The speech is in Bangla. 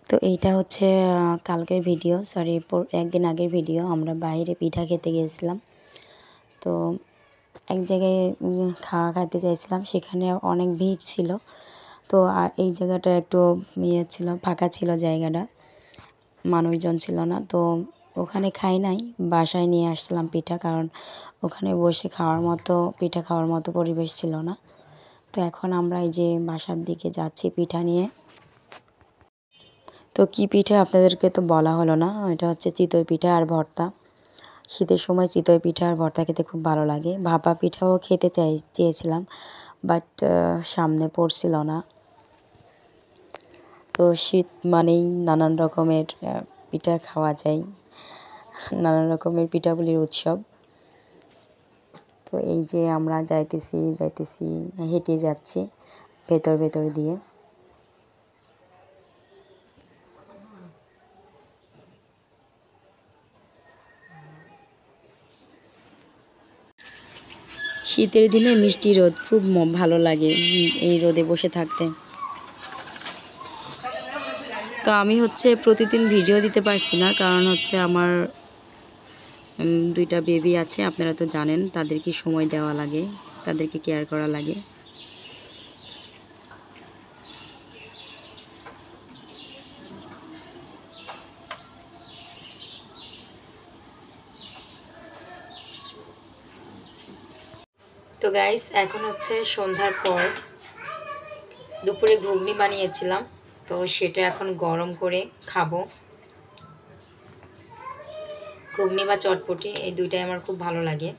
তো এইটা হচ্ছে কালকের ভিডিও, সরি একদিন আগের ভিডিও। আমরা বাইরে পিঠা খেতে গিয়েছিলাম। তো এক জায়গায় খাওয়া খাইতে চাইছিলাম, সেখানে অনেক ভিড় ছিল। তো আর এই জায়গাটা একটু ছিল, ফাঁকা ছিল জায়গাটা, মানুষজন ছিল না। তো ওখানে খাই নাই, বাসায় নিয়ে আসছিলাম পিঠা, কারণ ওখানে বসে খাওয়ার মতো পিঠা খাওয়ার মতো পরিবেশ ছিল না। তো এখন আমরা এই যে বাসার দিকে যাচ্ছি পিঠা নিয়ে। তো কী পিঠা আপনাদেরকে তো বলা হলো না, এটা হচ্ছে চিতই পিঠা আর ভর্তা। শীতের সময় চিতই পিঠা আর ভর্তা খেতে খুব ভালো লাগে। ভাপা পিঠাও খেতে চেয়েছিলাম, বাট সামনে পড়ছিল না। তো শীত মানেই নানান রকমের পিঠা খাওয়া যায়, নানান রকমের পিঠাপুলির উৎসব। তো এই যে আমরা যাইতেছি হেঁটে যাচ্ছি ভেতর দিয়ে। শীতের দিনে মিষ্টি রোদ খুব ভালো লাগে এই রোদে বসে থাকতে। তো আমি হচ্ছে প্রতিদিন ভিডিও দিতে পারছি না, কারণ হচ্ছে আমার দুইটা বেবি আছে, আপনারা তো জানেন, তাদেরকে সময় দেওয়া লাগে, তাদেরকে কেয়ার করা লাগে। তো গাইস, এখন হচ্ছে সন্ধ্যার পর। দুপুরে ঘুগনি বানিয়েছিলাম, তো সেটা এখন গরম করে খাবো। ঘুগনি বা চটপটি, এই দুইটাই আমার খুব ভালো লাগে।